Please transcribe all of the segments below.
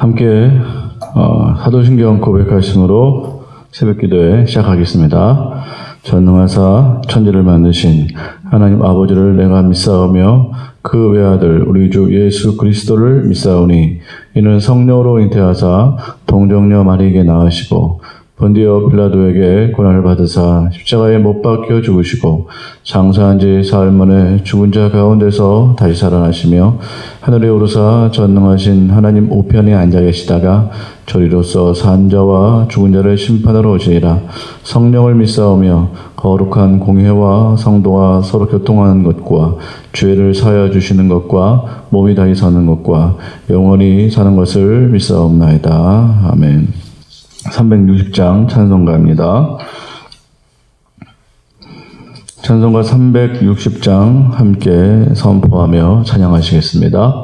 함께 사도신경 고백하심으로 새벽기도회 시작하겠습니다. 전능하사 천지를 만드신 하나님 아버지를 내가 믿사오며 그 외아들 우리 주 예수 그리스도를 믿사오니 이는 성령으로 잉태하사 동정녀 마리에게 낳으시고 본디오 빌라도에게 고난을 받으사 십자가에 못 박혀 죽으시고 장사한 지 사흘 만에 죽은 자 가운데서 다시 살아나시며 하늘에 오르사 전능하신 하나님 우편에 앉아 계시다가 저리로서 산 자와 죽은 자를 심판하러 오시리라. 성령을 믿사오며 거룩한 공회와 성도와 서로 교통하는 것과 죄를 사하여 주시는 것과 몸이 다시 사는 것과 영원히 사는 것을 믿사옵나이다. 아멘. 360장 찬송가입니다. 찬송가 360장 함께 선포하며 찬양하시겠습니다.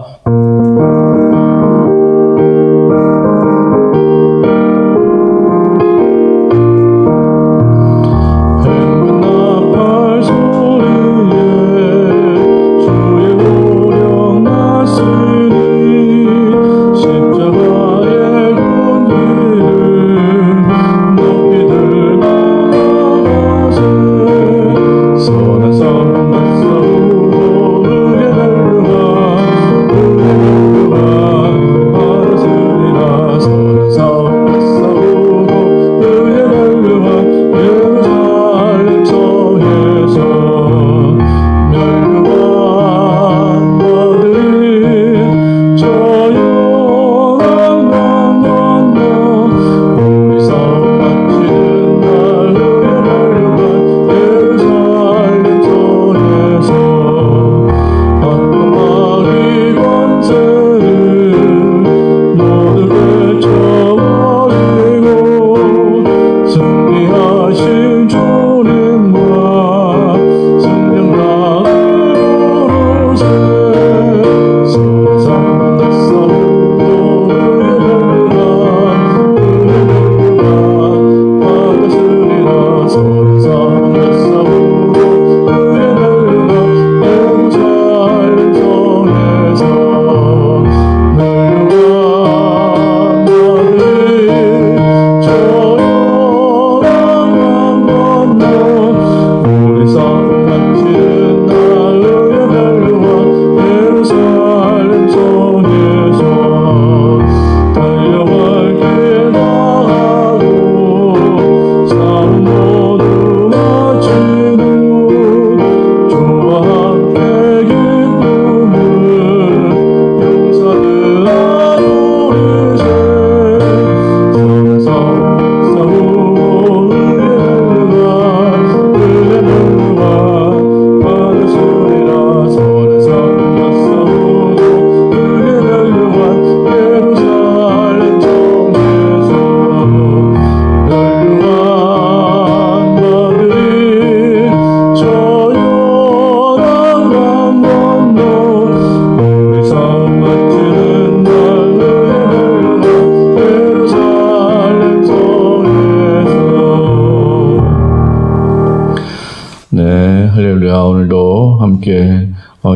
네, 할렐루야. 오늘도 함께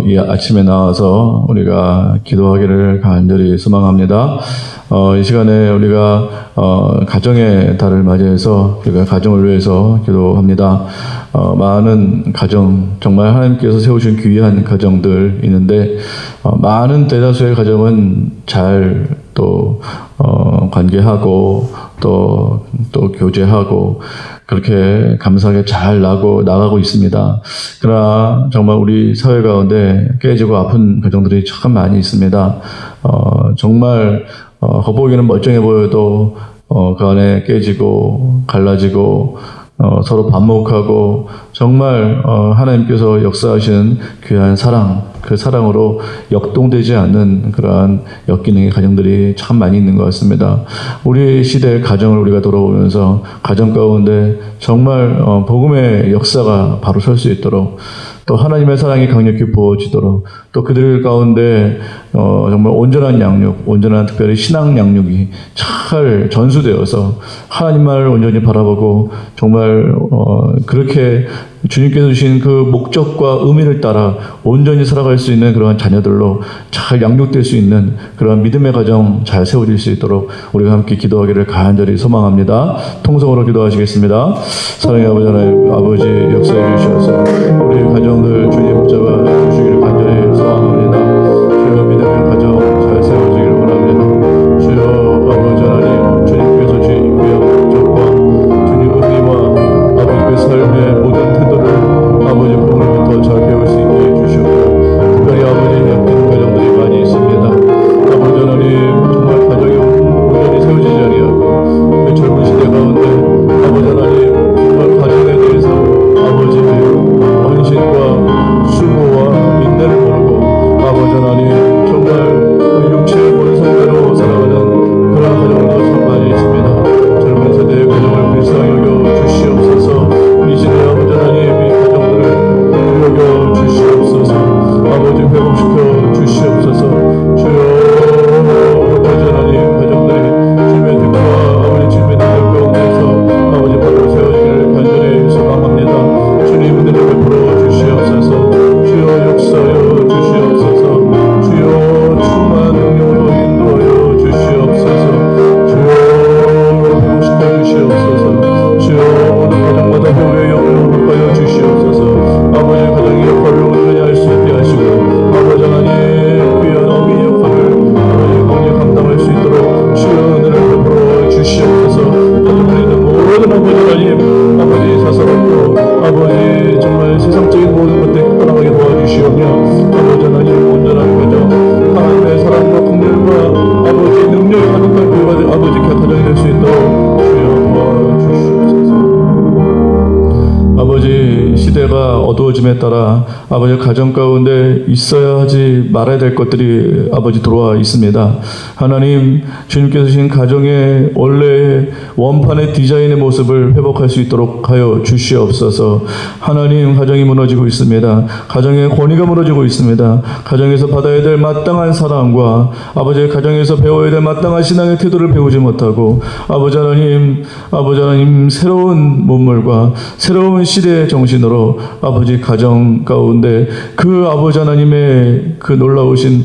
이 아침에 나와서 우리가 기도하기를 간절히 소망합니다. 이 시간에 우리가 가정의 달을 맞이해서 우리가 가정을 위해서 기도합니다. 많은 가정, 정말 하나님께서 세우신 귀한 가정들 있는데 많은 대다수의 가정은 잘 또 관계하고 또 교제하고 그렇게 감사하게 잘 나가고 있습니다. 그러나 정말 우리 사회 가운데 깨지고 아픈 가정들이 참 많이 있습니다. 정말 겉보기에는 멀쩡해 보여도 그 안에 깨지고 갈라지고 서로 반목하고 정말 하나님께서 역사하시는 귀한 사랑, 그 사랑으로 역동되지 않는 그러한 역기능의 가정들이 참 많이 있는 것 같습니다. 우리 시대의 가정을 우리가 돌아보면서 가정 가운데 정말 복음의 역사가 바로 설 수 있도록 또 하나님의 사랑이 강력히 부어지도록 또 그들 가운데 정말 온전한 양육, 온전한 특별히 신앙 양육이 잘 전수되어서 하나님만을 온전히 바라보고 정말 그렇게 주님께서 주신 그 목적과 의미를 따라 온전히 살아갈 수 있는 그러한 자녀들로 잘 양육될 수 있는 그러한 믿음의 가정 잘 세워질 수 있도록 우리가 함께 기도하기를 간절히 소망합니다. 통성으로 기도하시겠습니다. 사랑의 아버지 하나님, 아버지 역사해 주셔서 우리 가정들 주님 붙잡아 주시기를 간절히 소망합니다. 주여 믿음의 가정 잘 세워지기를 원합니다. 주여 아버지 하나님, 주님께서 주신 구약 목적과 주님 의미와 아버지의 삶의 모든 태도를 아버지 오늘부터 잘 배울 수 있게 해주시고, 특별히 아버지 힘든 가정들이 많이 있습니다. 아버지 하나님, 정말 가정이 온전히 세워지지 아니하고 이 젊은 시대 가운데 아버지 하나님, 정말 가정에 대해서 아버지의 헌신과 수고와 인내를 모르고 아버지 하나님, 정말 육체의 본성대로 살아가는 그런 가정들도 참 많이 있습니다. 젊은 세대의 가정을 불쌍히 여겨 주시옵소서. 이 시대 아버지 하나님, 이 가정들을 여겨 주시옵소서. 아버지 회복시켜 주시옵소서. 주여 아버지 하나님, 가정들이 주님의 뜻과 아버지 주님의 능력 가운데서 아버지 바로 세워지기를 간절히 소망합니다. 주님 은혜를 베풀어 주시옵소서. 주여 역사여 주시옵소서. 주여 충만 능력으로 인도하여 주시옵소서. 주여 회복시켜 주시옵소서. 주여 오늘 가정마다 교회의 영향을 바꿔 주시옵소서. 아버지 가정의 역할을 온전히 할 수 있게 하시고 아버지 하나님 귀한 어머니 역할을 아버지 공히 감당할 수 있도록 주여 은혜를 베풀어 주시옵소서. 가정에 있는 모든 아버지 하나님, 아버지 사사롭고 아버지 정말 세상적인 모든 것들 떠나가게 도와주시오며 아버지 하나님 온전한 가정, 하나님의 사랑과 긍휼과 아버지 능력이 가득한 교회가 아버지 가정이 될 수 있도록 주여 도와주시옵소서. 아버지 시대가 어두워짐에 따라 아버지 가정 가운데 있어야 하지 말아야 될 것들이 아버지 들어와 있습니다. 하나님, 주님께서 주신 가정의 원래 원판의 디자인의 모습을 회복할 수 있도록 하여 주시옵소서. 하나님, 가정이 무너지고 있습니다. 가정의 권위가 무너지고 있습니다. 가정에서 받아야 될 마땅한 사랑과 아버지의 가정에서 배워야 될 마땅한 신앙의 태도를 배우지 못하고 아버지 하나님 새로운 문물과 새로운 시대의 정신으로 아버지 가정 가운데 그 아버지 하나님의 그 놀라우신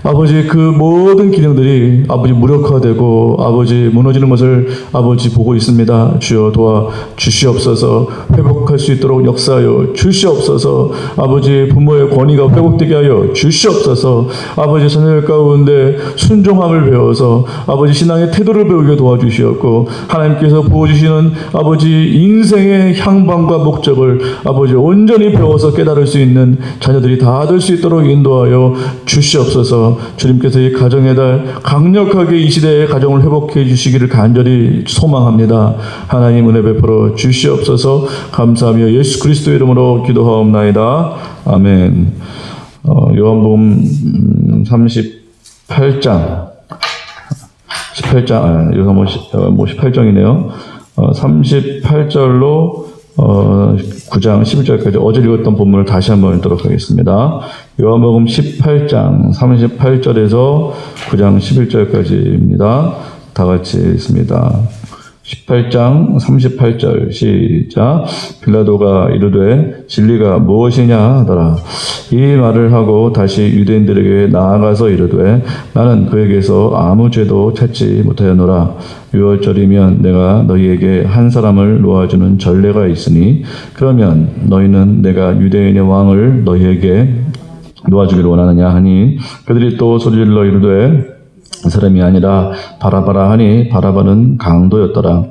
아버지 그 모든 기능들이 아버지 무력화되고 아버지 무너지는 것을 아버지 보고 있습니다. 주여 도와 주시옵소서. 회복할 수 있도록 역사하여 주시옵소서. 아버지 부모의 권위가 회복되게 하여 주시옵소서. 아버지 자녀들 가운데 순종함을 배워서 아버지 신앙의 태도를 배우게 도와주시옵고 하나님께서 부어주시는 아버지 인생의 향방과 목적을 아버지 온전히 배워서 깨달을 수 있는 자녀들이 다 될 수 있도록 인도하여 주시옵소서. 주님께서 이 가정의 달 강력하게 이 시대의 가정을 회복해 주시기를 간절히 소망합니다. 하나님 은혜 베풀어 주시옵소서. 감사하며 예수 그리스도의 이름으로 기도하옵나이다. 아멘. 요한복음 38장 18장이네요. 38절로 9장 11절까지 어제 읽었던 본문을 다시 한번 읽도록 하겠습니다. 요한복음 18장 38절에서 9장 11절까지입니다. 다 같이 읽습니다. 18장 38절 시작. 빌라도가 이르되 진리가 무엇이냐 하더라. 이 말을 하고 다시 유대인들에게 나아가서 이르되 나는 그에게서 아무 죄도 찾지 못하였노라. 유월절이면 내가 너희에게 한 사람을 놓아주는 전례가 있으니 그러면 너희는 내가 유대인의 왕을 너희에게 놓아주기를 원하느냐 하니 그들이 또 소리질러 이르되 사람이 아니라 바라바라 하니 바라바는 강도였더라.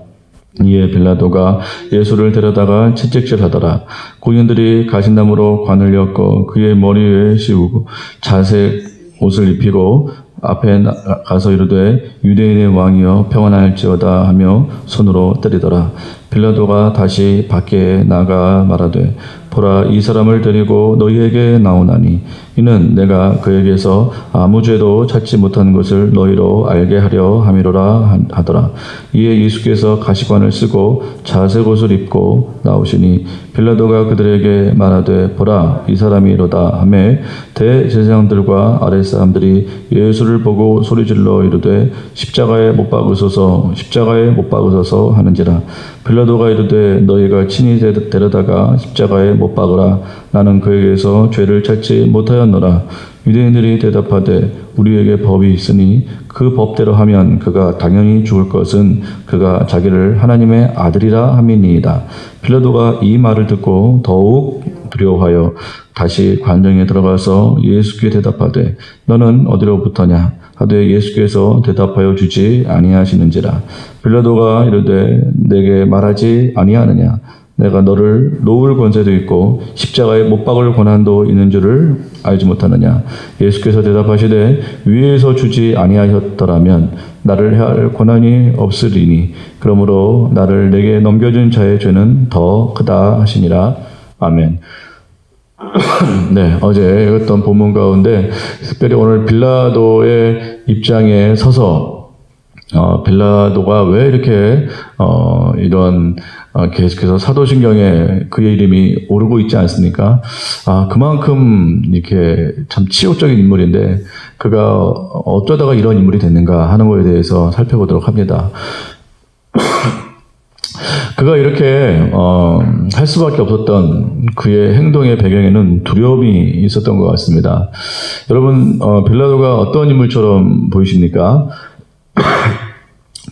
이에 빌라도가 예수를 데려다가 채찍질하더라. 고인들이 가시나무로 관을 엮어 그의 머리 위에 씌우고 자색 옷을 입히고 앞에 가서 이르되 유대인의 왕이여 평안할지어다 하며 손으로 때리더라. 빌라도가 다시 밖에 나가 말하되 보라 이 사람을 데리고 너희에게 나오나니 이는 내가 그에게서 아무 죄도 찾지 못한 것을 너희로 알게 하려 함이로라 하더라. 이에 예수께서 가시관을 쓰고 자색 옷을 입고 나오시니 빌라도가 그들에게 말하되 보라 이 사람이로다 하매 대제사장들과 아랫사람들이 예수를 보고 소리질러 이르되 십자가에 못 박으소서 십자가에 못 박으소서 하는지라. 빌라도가 이르되 너희가 친히 데려다가 십자가에 못 박으라. 나는 그에게서 죄를 찾지 못하였노라. 유대인들이 대답하되 우리에게 법이 있으니 그 법대로 하면 그가 당연히 죽을 것은 그가 자기를 하나님의 아들이라 함이니이다. 빌라도가 이 말을 듣고 더욱 두려워하여 다시 관정에 들어가서 예수께 대답하되 너는 어디로부터냐 하되 예수께서 대답하여 주지 아니하시는지라. 빌라도가 이르되 내게 말하지 아니하느냐 내가 너를 놓을 권세도 있고 십자가에 못 박을 권한도 있는 줄을 알지 못하느냐. 예수께서 대답하시되 위에서 주지 아니하셨더라면 나를 해할 권한이 없으리니 그러므로 나를 내게 넘겨준 자의 죄는 더 크다 하시니라. 아멘. 네, 어제 읽었던 본문 가운데 특별히 오늘 빌라도의 입장에 서서 빌라도가 왜 이렇게 이런 계속해서 사도신경에 그의 이름이 오르고 있지 않습니까? 그만큼 이렇게 참 치욕적인 인물인데 그가 어쩌다가 이런 인물이 됐는가 하는 것에 대해서 살펴보도록 합니다. 그가 이렇게 할 수밖에 없었던 그의 행동의 배경에는 두려움이 있었던 것 같습니다. 여러분, 빌라도가 어떤 인물처럼 보이십니까?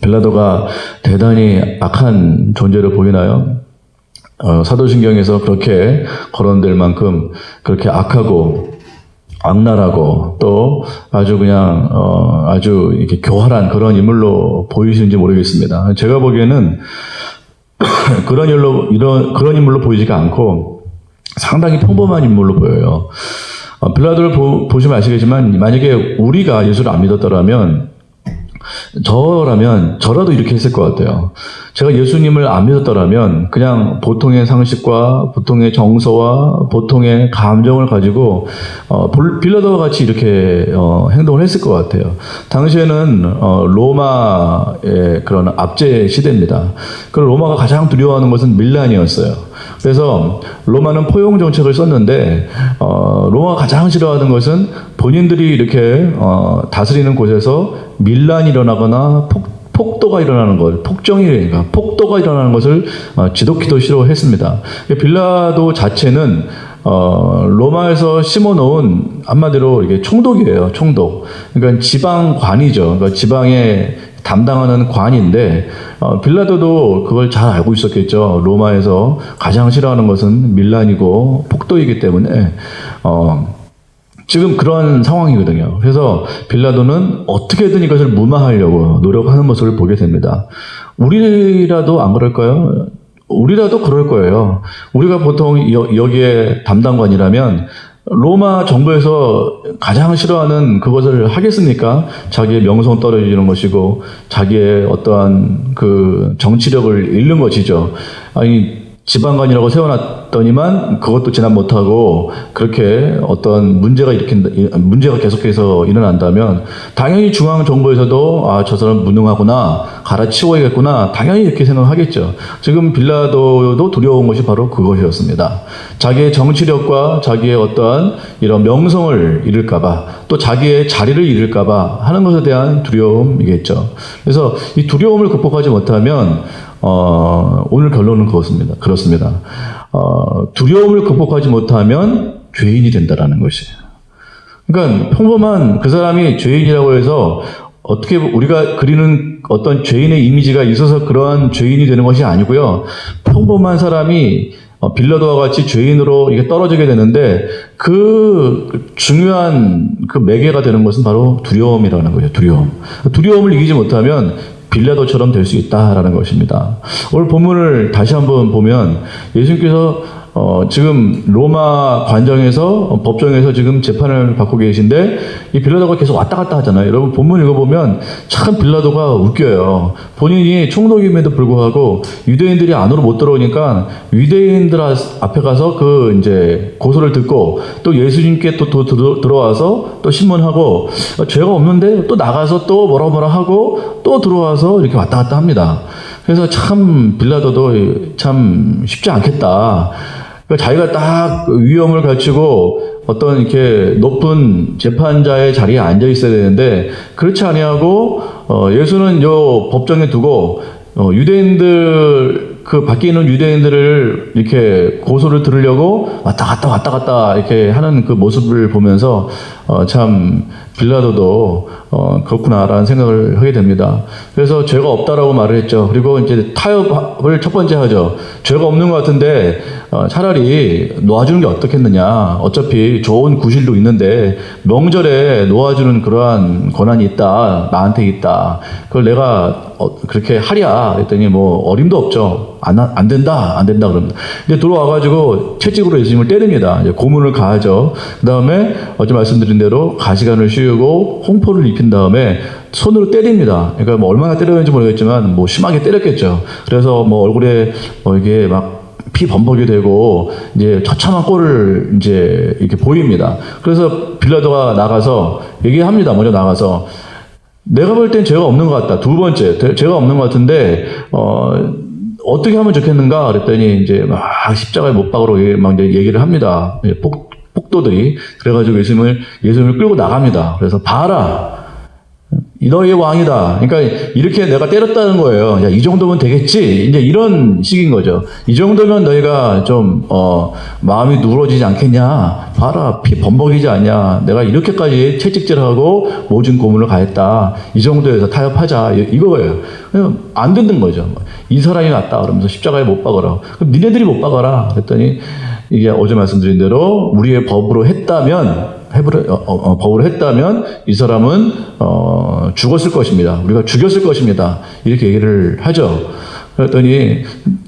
빌라도가 대단히 악한 존재로 보이나요? 사도신경에서 그렇게 거론될 만큼 그렇게 악하고 악랄하고 또 아주 그냥 아주 이렇게 교활한 그런 인물로 보이시는지 모르겠습니다. 제가 보기에는 그런 인물로 보이지가 않고 상당히 평범한 인물로 보여요. 빌라도를 보시면 아시겠지만 만약에 우리가 예수를 안 믿었더라면 저라도 이렇게 했을 것 같아요. 제가 예수님을 안 믿었더라면 그냥 보통의 상식과 보통의 정서와 보통의 감정을 가지고 빌라도와 같이 이렇게 행동을 했을 것 같아요. 당시에는 로마의 그런 압제 시대입니다. 그 로마가 가장 두려워하는 것은 밀란이었어요. 그래서 로마는 포용 정책을 썼는데 로마가 가장 싫어하는 것은 본인들이 이렇게 다스리는 곳에서 밀란이 일어나거나 폭도가 일어나는 것, 폭도가 일어나는 것을 지독히도 싫어했습니다. 빌라도 자체는 로마에서 심어놓은 한마디로 이게 총독이에요. 총독. 그러니까 지방관이죠. 그러니까 지방에 담당하는 관인데 빌라도도 그걸 잘 알고 있었겠죠. 로마에서 가장 싫어하는 것은 밀란이고 폭도이기 때문에 지금 그런 상황이거든요. 그래서 빌라도는 어떻게든 이것을 무마하려고 노력하는 모습을 보게 됩니다. 우리라도 안 그럴까요? 우리라도 그럴 거예요. 우리가 보통 여기에 담당관이라면 로마 정부에서 가장 싫어하는 그것을 하겠습니까? 자기의 명성 떨어지는 것이고 자기의 어떠한 그 정치력을 잃는 것이죠. 아니 지방관이라고 세워놨더니만 그것도 진압 못하고 그렇게 어떤 문제가 계속해서 일어난다면 당연히 중앙정부에서도 저 사람 무능하구나 갈아치워야겠구나 당연히 이렇게 생각하겠죠. 지금 빌라도도 두려운 것이 바로 그것이었습니다. 자기의 정치력과 자기의 어떠한 이런 명성을 잃을까봐 또 자기의 자리를 잃을까봐 하는 것에 대한 두려움이겠죠. 그래서 이 두려움을 극복하지 못하면 오늘 결론은 그렇습니다. 두려움을 극복하지 못하면 죄인이 된다라는 것이에요. 그러니까 평범한 그 사람이 죄인이라고 해서 어떻게 우리가 그리는 어떤 죄인의 이미지가 있어서 그러한 죄인이 되는 것이 아니고요. 평범한 사람이 빌라도와 같이 죄인으로 이게 떨어지게 되는데 그 중요한 그 매개가 되는 것은 바로 두려움이라는 거죠. 두려움을 이기지 못하면 빌라도처럼 될 수 있다라는 것입니다. 오늘 본문을 다시 한번 보면 예수님께서 지금 로마 관정에서 법정에서 지금 재판을 받고 계신데 이 빌라도가 계속 왔다 갔다 하잖아요. 여러분 본문 읽어보면 참 빌라도가 웃겨요. 본인이 총독임에도 불구하고 유대인들이 안으로 못 들어오니까 유대인들 앞에 가서 그 이제 고소를 듣고 또 예수님께 또 들어와서 또 신문하고 죄가 없는데 또 나가서 또 뭐라 하고 또 들어와서 이렇게 왔다 갔다 합니다. 그래서 참 빌라도도 참 쉽지 않겠다. 그러니까 자기가 딱 위엄을 갖추고 어떤 이렇게 높은 재판자의 자리에 앉아 있어야 되는데 그렇지 아니하고 예수는 요 법정에 두고 유대인들 그 밖에 있는 유대인들을 이렇게 고소를 들으려고 왔다 갔다 이렇게 하는 그 모습을 보면서 참 빌라도도 그렇구나라는 생각을 하게 됩니다. 그래서 죄가 없다라고 말을 했죠. 그리고 이제 타협을 첫 번째 하죠. 죄가 없는 것 같은데 차라리 놓아주는 게 어떻겠느냐. 어차피 좋은 구실도 있는데 명절에 놓아주는 그러한 권한이 있다. 나한테 있다. 그걸 내가 그렇게 하랴 했더니 뭐 어림도 없죠. 안 된다 그럽니다. 이제 들어와가지고 채찍으로 예수님을 때립니다. 이제 고문을 가하죠. 그 다음에 어제 말씀드린 대로 가시관을 씌우고 홍포를 입힌 다음에 손으로 때립니다. 그러니까 뭐 얼마나 때렸는지 모르겠지만 뭐 심하게 때렸겠죠. 그래서 뭐 얼굴에 이게 막 피 범벅이 되고 이제 처참한 꼴을 이제 이렇게 보입니다. 그래서 빌라도가 나가서 얘기합니다. 먼저 나가서 내가 볼 땐 죄가 없는 것 같다. 두 번째 죄가 없는 것 같은데 어떻게 하면 좋겠는가 그랬더니 이제 막 십자가에 못 박으러 막 이제 얘기를 합니다. 폭도들이 그래가지고 예수님을 끌고 나갑니다. 그래서 봐라. 너희의 왕이다. 그러니까 이렇게 내가 때렸다는 거예요. 야, 이 정도면 되겠지? 이제 이런 식인 거죠. 이 정도면 너희가 좀 마음이 누그러지지 않겠냐? 봐라, 피 범벅이지 않냐? 내가 이렇게까지 채찍질하고 모진 고문을 가했다. 이 정도에서 타협하자. 이거예요. 그냥 안 듣는 거죠. 이 사람이 낫다. 그러면서 십자가에 못 박아라. 그럼 니네들이 못 박아라. 그랬더니 이게 어제 말씀드린 대로 우리의 법으로 했다면 이 사람은 죽었을 것입니다. 우리가 죽였을 것입니다. 이렇게 얘기를 하죠. 그랬더니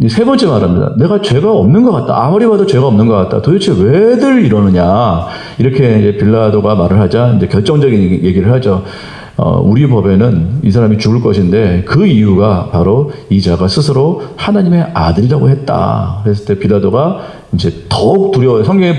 세 번째 말합니다. 내가 죄가 없는 것 같다. 아무리 봐도 죄가 없는 것 같다. 도대체 왜들 이러느냐. 이렇게 이제 빌라도가 말을 하자 이제 결정적인 얘기를 하죠. 우리 법에는 이 사람이 죽을 것인데 그 이유가 바로 이 자가 스스로 하나님의 아들이라고 했다. 그랬을 때 빌라도가 이제 더욱 성경에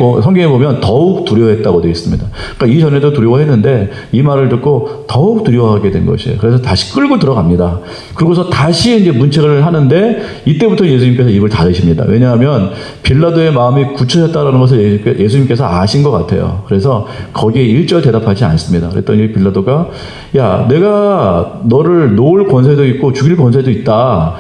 보면 더욱 두려워했다고 되어 있습니다. 그러니까 이전에도 두려워했는데 이 말을 듣고 더욱 두려워하게 된 것이에요. 그래서 다시 끌고 들어갑니다. 그러고서 다시 이제 문책을 하는데 이때부터 예수님께서 입을 닫으십니다. 왜냐하면 빌라도의 마음이 굳혀졌다는 것을 예수님께서 아신 것 같아요. 그래서 거기에 일절 대답하지 않습니다. 그랬더니 빌라도가 야, 내가 너를 놓을 권세도 있고 죽일 권세도 있다.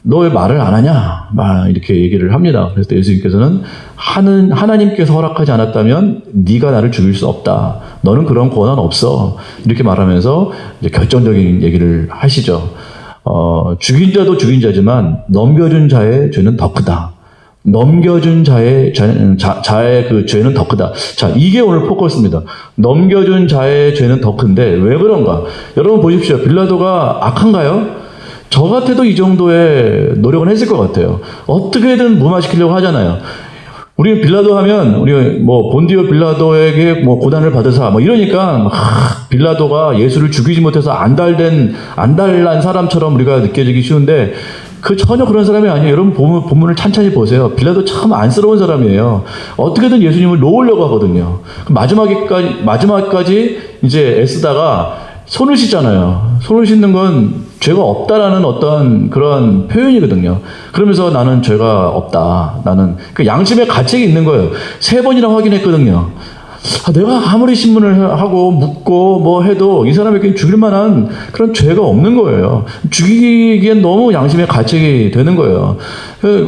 너 왜 말을 안 하냐? 막 이렇게 얘기를 합니다. 그래서 예수님께서는 하나님께서 허락하지 않았다면 네가 나를 죽일 수 없다. 너는 그런 권한 없어. 이렇게 말하면서 이제 결정적인 얘기를 하시죠. 죽인 자도 죽인 자지만 넘겨준 자의 죄는 더 크다. 넘겨준 자의 그 죄는 더 크다. 자, 이게 오늘 포커스입니다. 넘겨준 자의 죄는 더 큰데 왜 그런가? 여러분 보십시오. 빌라도가 악한가요? 저 같아도 이 정도의 노력은 했을 것 같아요. 어떻게든 무마시키려고 하잖아요. 우리 빌라도 하면 우리 뭐 본디오 빌라도에게 뭐 고난을 받으사 뭐 이러니까 빌라도가 예수를 죽이지 못해서 안달난 사람처럼 우리가 느껴지기 쉬운데 그 전혀 그런 사람이 아니에요. 여러분 본문을 찬찬히 보세요. 빌라도 참 안쓰러운 사람이에요. 어떻게든 예수님을 놓으려고 하거든요. 마지막까지 이제 애쓰다가 손을 씻잖아요. 손을 씻는 건 죄가 없다라는 어떤 그런 표현이거든요. 그러면서 나는 죄가 없다. 나는 그 양심의 가책이 있는 거예요. 3번이나 확인했거든요. 내가 아무리 신문을 하고 묻고 뭐 해도 이 사람에게 죽일 만한 그런 죄가 없는 거예요. 죽이기엔 너무 양심의 가책이 되는 거예요.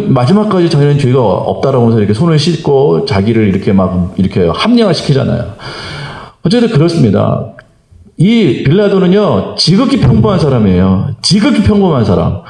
마지막까지 자기는 죄가 없다라고 해서 이렇게 손을 씻고 자기를 이렇게 막 이렇게 합리화시키잖아요. 어쨌든 그렇습니다. 이 빌라도는요, 지극히 평범한 사람이에요. 지극히 평범한 사람.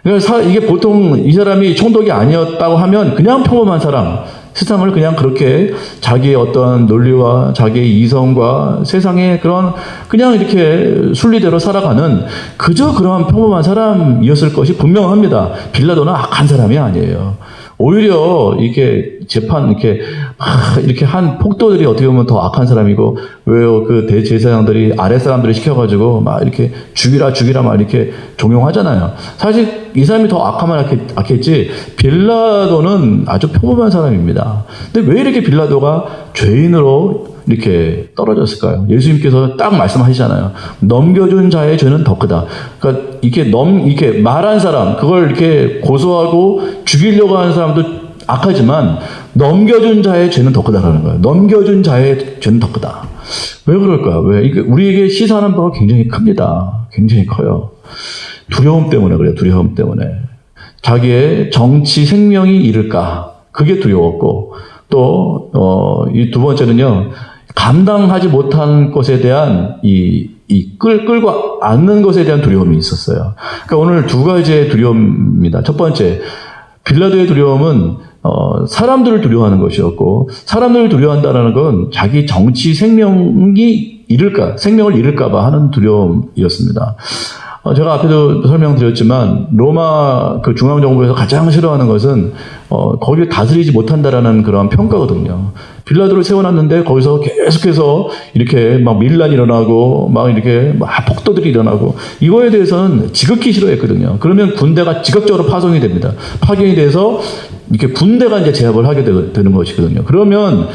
그러니까 이게 보통 이 사람이 총독이 아니었다고 하면 그냥 평범한 사람. 세상을 그냥 그렇게 자기의 어떤 논리와 자기의 이성과 세상의 그냥 이렇게 순리대로 살아가는 그저 그러한 평범한 사람이었을 것이 분명합니다. 빌라도는 악한 사람이 아니에요. 오히려 이렇게 재판 이렇게 한 폭도들이 어떻게 보면 더 악한 사람이고, 왜요? 그 대제사장들이 아랫 사람들을 시켜가지고 막 이렇게 죽이라 막 이렇게 종용하잖아요. 사실 이 사람이 더 악하면 악했지, 빌라도는 아주 평범한 사람입니다. 근데 왜 이렇게 빌라도가 죄인으로 이렇게 떨어졌을까요? 예수님께서 딱 말씀하시잖아요. 넘겨준 자의 죄는 더 크다. 그러니까 이렇게 말한 사람, 그걸 이렇게 고소하고 죽이려고 하는 사람도 악하지만 넘겨준 자의 죄는 더 크다라는 거예요. 넘겨준 자의 죄는 더 크다. 왜 그럴까요? 왜? 이게 우리에게 시사하는 바가 굉장히 ክ입니다. 굉장히 커요. 두려움 때문에 그래요. 두려움 때문에. 자기의 정치 생명이 잃을까? 그게 두려웠고, 또 이 두 번째는요, 감당하지 못한 것에 대한 끌고 앉는 것에 대한 두려움이 있었어요. 그러니까 오늘 두 가지의 두려움입니다. 첫 번째, 빌라도의 두려움은 사람들을 두려워하는 것이었고, 사람들을 두려워한다는 건 자기 정치 생명을 잃을까 봐 하는 두려움이었습니다. 제가 앞에도 설명드렸지만 로마 그 중앙정부에서 가장 싫어하는 것은 거기를 다스리지 못한다라는 그런 평가거든요. 빌라도를 세워놨는데 거기서 계속해서 이렇게 막 밀란이 일어나고 막 이렇게 막 폭도들이 일어나고, 이거에 대해서는 지극히 싫어했거든요. 그러면 군대가 지극적으로 파송이 됩니다. 파견이 돼서 이렇게 군대가 이제 제압을 하게 되는 것이거든요. 그러면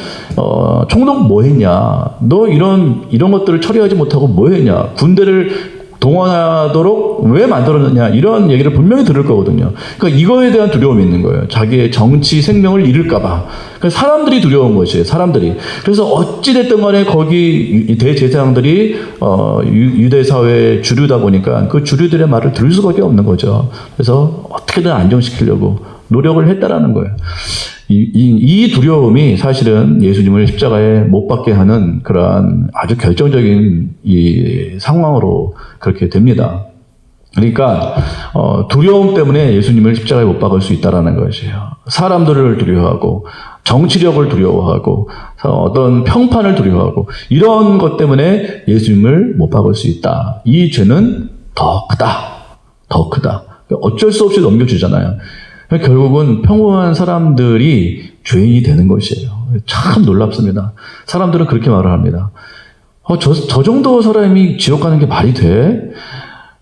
총독 뭐 했냐? 너 이런 것들을 처리하지 못하고 뭐 했냐? 군대를 동원하도록 왜 만들었느냐, 이런 얘기를 분명히 들을 거거든요. 그러니까 이거에 대한 두려움이 있는 거예요. 자기의 정치 생명을 잃을까봐. 그러니까 사람들이 두려운 것이에요. 사람들이. 그래서 어찌됐든 간에 거기 대제사장들이 유대 사회의 주류다 보니까 그 주류들의 말을 들을 수밖에 없는 거죠. 그래서 어떻게든 안정시키려고 노력을 했다라는 거예요. 이 두려움이 사실은 예수님을 십자가에 못 박게 하는 그러한 아주 결정적인 이 상황으로 그렇게 됩니다. 그러니까 두려움 때문에 예수님을 십자가에 못 박을 수 있다라는 것이에요. 사람들을 두려워하고, 정치력을 두려워하고, 어떤 평판을 두려워하고, 이런 것 때문에 예수님을 못 박을 수 있다. 이 죄는 더 크다. 어쩔 수 없이 넘겨주잖아요. 결국은 평범한 사람들이 죄인이 되는 것이에요. 참 놀랍습니다. 사람들은 그렇게 말을 합니다. 저 정도 사람이 지옥 가는 게 말이 돼?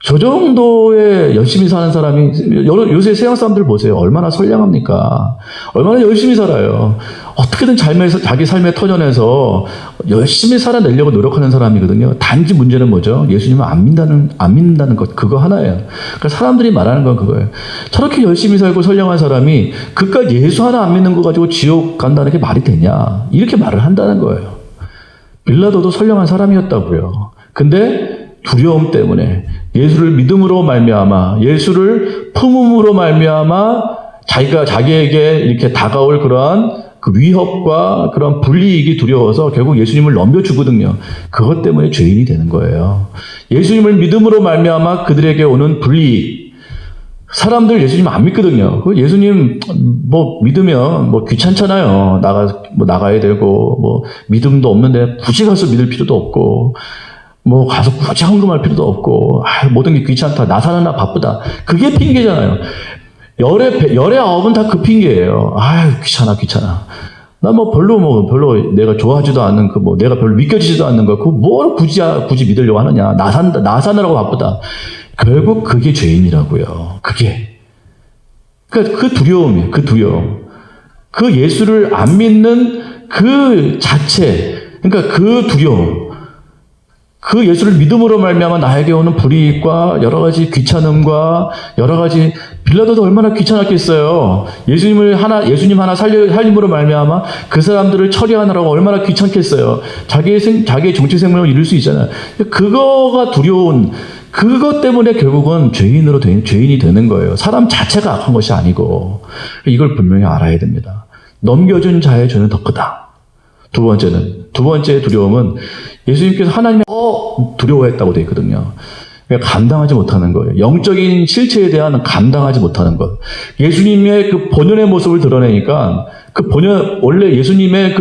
저 정도의 열심히 사는 사람이, 요새 세상 사람들 보세요. 얼마나 선량합니까? 얼마나 열심히 살아요. 어떻게든 자기 삶의 터전에서 열심히 살아내려고 노력하는 사람이거든요. 단지 문제는 뭐죠? 예수님을 안 믿는다는 것, 그거 하나예요. 그러니까 사람들이 말하는 건 그거예요. 저렇게 열심히 살고 선량한 사람이 그깟 예수 하나 안 믿는 거 가지고 지옥 간다는 게 말이 되냐? 이렇게 말을 한다는 거예요. 빌라도도 선량한 사람이었다고요. 근데 두려움 때문에, 예수를 믿음으로 말미암아, 예수를 품음으로 말미암아 자기에게 이렇게 다가올 그러한 그 위협과 그런 불이익이 두려워서 결국 예수님을 넘겨주거든요. 그것 때문에 죄인이 되는 거예요. 예수님을 믿음으로 말미암아 그들에게 오는 불이익. 사람들 예수님 안 믿거든요. 예수님 믿으면 귀찮잖아요. 나가야 되고 믿음도 없는데 굳이 가서 믿을 필요도 없고, 가서 굳이 헌금할 필요도 없고, 모든 게 귀찮다. 나 사느라 바쁘다. 그게 핑계잖아요. 열의 아홉은 다 그 핑계예요. 귀찮아. 나 별로 내가 좋아하지도 않는 내가 별로 믿겨지지도 않는 거, 뭘 굳이 믿으려고 하느냐. 나 사느라고 바쁘다. 결국 그게 죄인이라고요. 그러니까 그 두려움이에요. 그 두려움. 그 예수를 안 믿는 그 자체. 그러니까 그 두려움. 그 예수를 믿음으로 말미암아 나에게 오는 불이익과 여러 가지 귀찮음과 여러 가지, 빌라도도 얼마나 귀찮았겠어요. 예수님 하나 살림으로 말미암아 그 사람들을 처리하느라고 얼마나 귀찮겠어요. 자기의 정치 생명을 잃을 수 있잖아요. 그거가 두려운, 그것 때문에 결국은 죄인이 되는 거예요. 사람 자체가 악한 것이 아니고. 이걸 분명히 알아야 됩니다. 넘겨준 자의 죄는 더 크다. 두 번째 두려움은 예수님께서 하나님의 두려워했다고 되어 있거든요. 감당하지 못하는 거예요. 영적인 실체에 대한 감당하지 못하는 것. 예수님의 그 본연의 모습을 드러내니까 원래 예수님의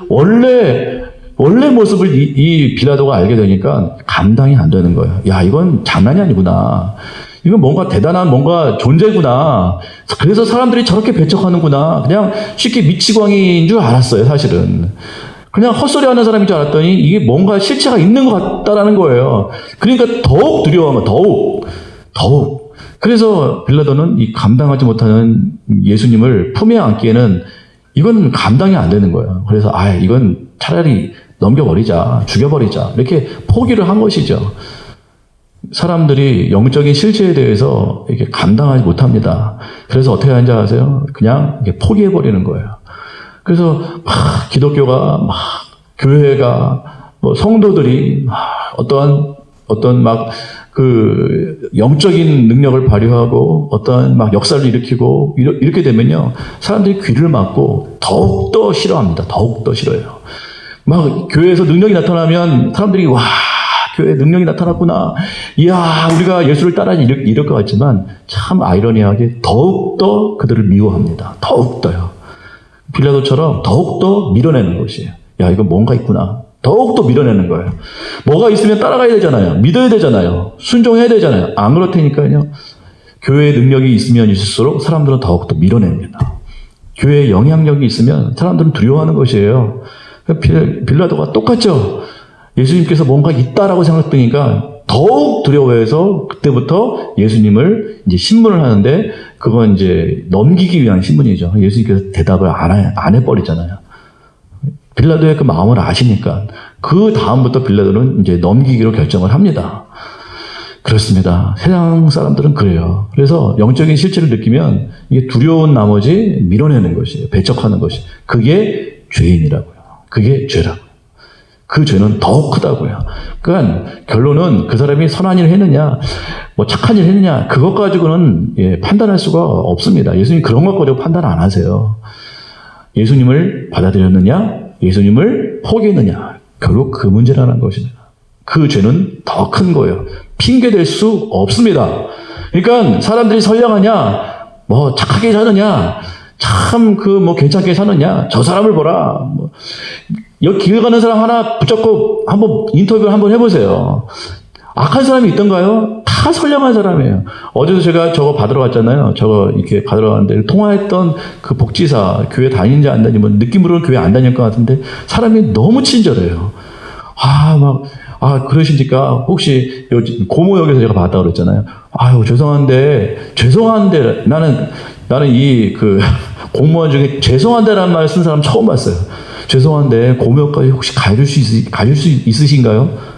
원래 모습을 이 빌라도가 알게 되니까 감당이 안 되는 거예요. 이건 장난이 아니구나. 이건 뭔가 대단한 뭔가 존재구나. 그래서 사람들이 저렇게 배척하는구나. 그냥 쉽게 미치광이인 줄 알았어요, 사실은. 그냥 헛소리 하는 사람인 줄 알았더니 이게 뭔가 실체가 있는 것 같다라는 거예요. 그러니까 더욱 두려워한 거예요. 더욱. 그래서 빌라도는 이 감당하지 못하는 예수님을 품에 안기에는 이건 감당이 안 되는 거예요. 그래서 이건 차라리 넘겨버리자, 죽여버리자 이렇게 포기를 한 것이죠. 사람들이 영적인 실체에 대해서 이렇게 감당하지 못합니다. 그래서 어떻게 하는지 아세요? 그냥 포기해버리는 거예요. 그래서 기독교가 교회가 성도들이 어떤 영적인 능력을 발휘하고 어떤 역사를 일으키고 이렇게 되면요, 사람들이 귀를 막고 더욱더 싫어합니다. 더욱더 싫어해요. 교회에서 능력이 나타나면 사람들이 교회에 능력이 나타났구나. 이야, 우리가 예수를 따라야지 이럴 것 같지만 참 아이러니하게 더욱더 그들을 미워합니다. 더욱더요. 빌라도처럼 더욱더 밀어내는 것이에요. 야, 이거 뭔가 있구나. 더욱더 밀어내는 거예요. 뭐가 있으면 따라가야 되잖아요. 믿어야 되잖아요. 순종해야 되잖아요. 안 그렇다니까요. 교회의 능력이 있으면 있을수록 사람들은 더욱더 밀어냅니다. 교회의 영향력이 있으면 사람들은 두려워하는 것이에요. 빌라도가 똑같죠. 예수님께서 뭔가 있다라고 생각하니까 더욱 두려워해서 그때부터 예수님을 이제 신문을 하는데 그건 이제 넘기기 위한 신문이죠. 예수님께서 대답을 안 해버리잖아요. 빌라도의 그 마음을 아시니까 그 다음부터 빌라도는 이제 넘기기로 결정을 합니다. 그렇습니다. 세상 사람들은 그래요. 그래서 영적인 실체를 느끼면 이게 두려운 나머지 밀어내는 것이에요. 배척하는 것이. 그게 죄인이라고요. 그게 죄라고요. 그 죄는 더욱 크다고요. 그러니까 결론은 그 사람이 선한 일을 했느냐, 착한 일을 했느냐, 그것 가지고는 판단할 수가 없습니다. 예수님 그런 것 가지고 판단 안 하세요. 예수님을 받아들였느냐, 예수님을 포기했느냐, 결국 그 문제라는 것입니다. 그 죄는 더 큰 거예요. 핑계댈 수 없습니다. 그러니까 사람들이 선량하냐, 착하게 사느냐, 참 괜찮게 사느냐, 저 사람을 보라. 여기 길 가는 사람 하나 붙잡고 한번 인터뷰를 한번 해보세요. 악한 사람이 있던가요? 다 선량한 사람이에요. 어제도 제가 저거 받으러 갔잖아요. 저거 이렇게 받으러 갔는데 통화했던 그 복지사, 교회 다니는지 안 다니면 느낌으로는 교회 안 다닐 것 같은데 사람이 너무 친절해요. 그러시니까 혹시 고모역에서 제가 봤다고 그랬잖아요. 죄송한데 나는 이 공무원 중에 죄송한데라는 말 쓴 사람 처음 봤어요. 죄송한데 고모역까지 혹시 가줄 수 있으신가요?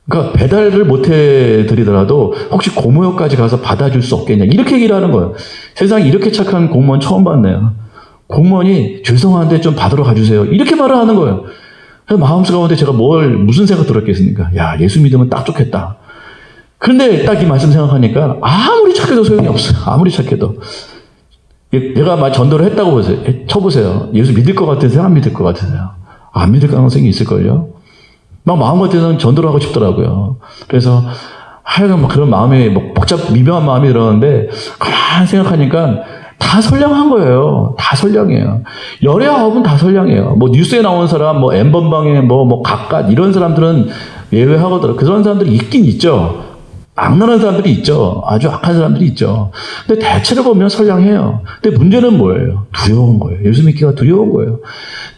그러니까 배달을 못 해드리더라도 혹시 고모역까지 가서 받아줄 수 없겠냐 이렇게 얘기를 하는 거예요. 세상에 이렇게 착한 공무원 처음 봤네요. 공무원이 죄송한데 좀 받으러 가주세요 이렇게 말을 하는 거예요. 그래서 마음속에 제가 무슨 생각 들었겠습니까? 야, 예수 믿으면 딱 좋겠다. 그런데 딱 이 말씀 생각하니까 아무리 착해도 소용이 없어요. 아무리 착해도. 내가 전도를 했다고 쳐보세요. 예수 믿을 것 같으세요? 안 믿을 것 같으세요? 안 믿을 가능성이 있을걸요? 마음 같아서는 전도를 하고 싶더라고요. 그래서 하여간 그런 마음이 미묘한 마음이 들었는데 가만히 생각하니까 다 선량한 거예요. 다 선량해요. 열의 아홉은 다 선량해요. 뉴스에 나오는 사람, N번방에 각각 이런 사람들은 예외하거든요. 그런 사람들이 있긴 있죠. 악랄한 사람들이 있죠. 아주 악한 사람들이 있죠. 근데 대체로 보면 선량해요. 근데 문제는 뭐예요? 두려운 거예요. 예수 믿기가 두려운 거예요.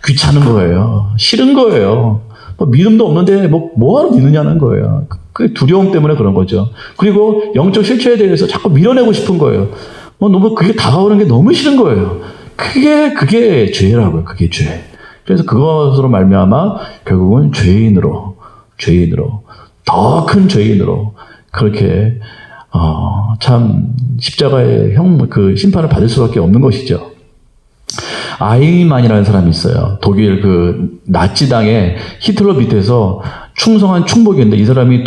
귀찮은 거예요. 싫은 거예요. 믿음도 없는데 뭐하러 믿느냐는 거예요. 그 두려움 때문에 그런 거죠. 그리고 영적 실체에 대해서 자꾸 밀어내고 싶은 거예요. 너무 그게 다가오는 게 너무 싫은 거예요. 그게 죄라고요. 그게 죄. 그래서 그것으로 말미암아 결국은 죄인으로 더 큰 죄인으로 그렇게 참 십자가의 심판을 받을 수밖에 없는 것이죠. 아이만이라는 사람이 있어요. 독일 나치당의 히틀러 밑에서 충성한 충복이었는데 이 사람이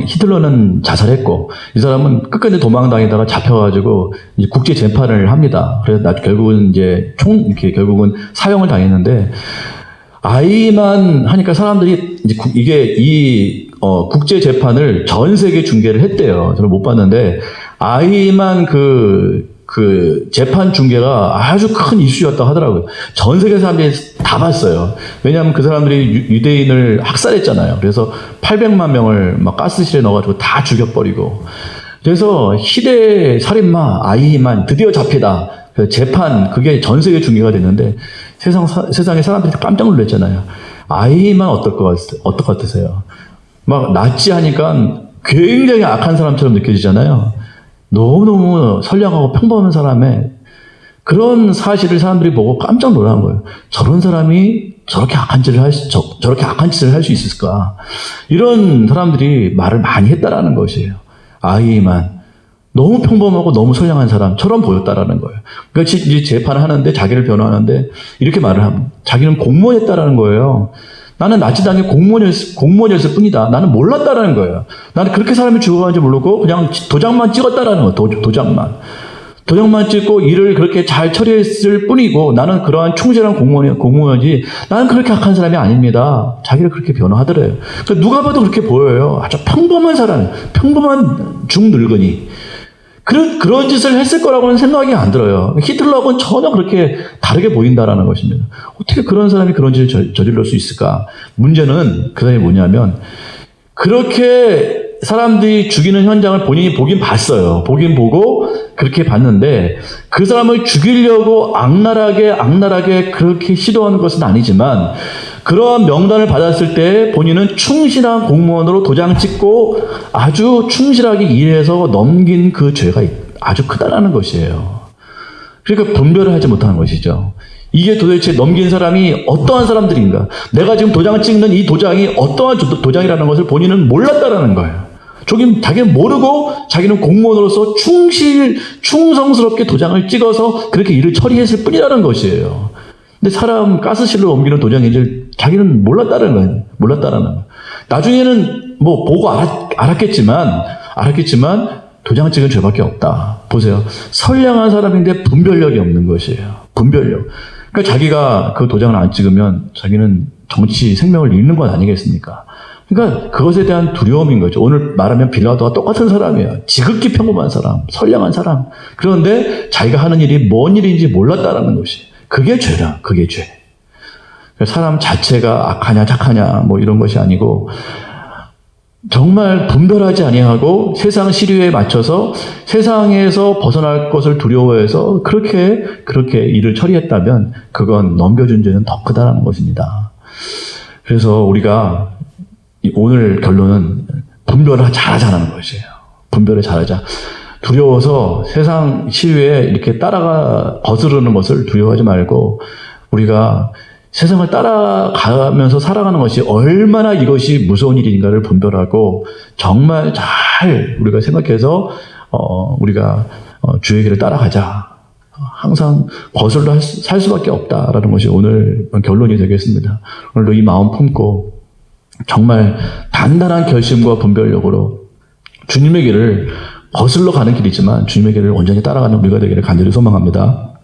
히틀러는 자살했고 이 사람은 끝까지 도망다니다가 잡혀가지고 이제 국제 재판을 합니다. 그래서 결국은 결국은 사형을 당했는데 아이만 하니까 사람들이 이게 국제 재판을 전 세계 중계를 했대요. 저는 못 봤는데 아이만 재판 중계가 아주 큰 이슈였다고 하더라고요. 전 세계 사람들이 다 봤어요. 왜냐하면 그 사람들이 유대인을 학살했잖아요. 그래서 800만 명을 가스실에 넣어가지고 다 죽여버리고 그래서 희대 살인마 아이만 드디어 잡히다. 그 재판 그게 전 세계 중계가 됐는데 세상에 사람들이 깜짝 놀랐잖아요. 아이만 어떨 것 같으세요? 막 낫지 하니까 굉장히 악한 사람처럼 느껴지잖아요. 너무너무 선량하고 평범한 사람의 그런 사실을 사람들이 보고 깜짝 놀란 거예요. 저런 사람이 저렇게 악한 짓을 할 수 있을까? 이런 사람들이 말을 많이 했다라는 것이에요. 아이만 너무 평범하고 너무 선량한 사람처럼 보였다라는 거예요. 그러니까 이제 재판을 하는데 자기를 변호하는데 이렇게 말을 합니다. 자기는 공무원이었다라는 거예요. 나는 나치당의 공무원이었을 뿐이다. 나는 몰랐다라는 거예요. 나는 그렇게 사람이 죽어가는지 모르고 그냥 도장만 찍었다라는 거예요. 도장만 찍고 일을 그렇게 잘 처리했을 뿐이고 나는 그러한 충실한 공무원이지 나는 그렇게 악한 사람이 아닙니다. 자기를 그렇게 변호하더래요. 그러니까 누가 봐도 그렇게 보여요. 아주 평범한 사람, 평범한 중늙은이. 그런 짓을 했을 거라고는 생각이 안 들어요. 히틀러하고는 전혀 그렇게 다르게 보인다라는 것입니다. 어떻게 그런 사람이 그런 짓을 저질러 수 있을까? 문제는 그 사람이 뭐냐면 그렇게 사람들이 죽이는 현장을 본인이 보긴 봤어요. 보긴 보고 그렇게 봤는데 그 사람을 죽이려고 악랄하게 그렇게 시도하는 것은 아니지만 그러한 명단을 받았을 때 본인은 충실한 공무원으로 도장 찍고 아주 충실하게 일해서 넘긴 그 죄가 아주 크다라는 것이에요. 그러니까 분별을 하지 못하는 것이죠. 이게 도대체 넘긴 사람이 어떠한 사람들인가? 내가 지금 도장을 찍는 이 도장이 어떠한 도장이라는 것을 본인은 몰랐다라는 거예요. 자기는 모르고 자기는 공무원으로서 충성스럽게 도장을 찍어서 그렇게 일을 처리했을 뿐이라는 것이에요. 근데 사람 가스실로 옮기는 도장인지 자기는 몰랐다는 거예요. 나중에는 뭐 보고 알았겠지만 도장 찍은 죄밖에 없다. 보세요. 선량한 사람인데 분별력이 없는 것이에요. 분별력. 그러니까 자기가 그 도장을 안 찍으면 자기는 정치 생명을 잃는 건 아니겠습니까? 그러니까 그것에 대한 두려움인 거죠. 오늘 말하면 빌라도와 똑같은 사람이에요. 지극히 평범한 사람, 선량한 사람. 그런데 자기가 하는 일이 뭔 일인지 몰랐다라는 것이. 그게 죄라. 그게 죄. 사람 자체가 악하냐 착하냐 뭐 이런 것이 아니고 정말 분별하지 아니하고 세상 시류에 맞춰서 세상에서 벗어날 것을 두려워해서 그렇게 일을 처리했다면 그건 넘겨준 죄는 더 크다라는 것입니다. 그래서 우리가 오늘 결론은 분별을 잘하자는 것이에요. 분별을 잘하자. 두려워서 세상 시류에 이렇게 거스르는 것을 두려워하지 말고 우리가 세상을 따라가면서 살아가는 것이 얼마나 이것이 무서운 일인가를 분별하고 정말 잘 우리가 생각해서 우리가 주의 길을 따라가자. 항상 거슬러 살 수밖에 없다라는 것이 오늘 결론이 되겠습니다. 오늘도 이 마음 품고 정말 단단한 결심과 분별력으로 주님의 길을 거슬러 가는 길이지만 주님의 길을 온전히 따라가는 우리가 되기를 간절히 소망합니다.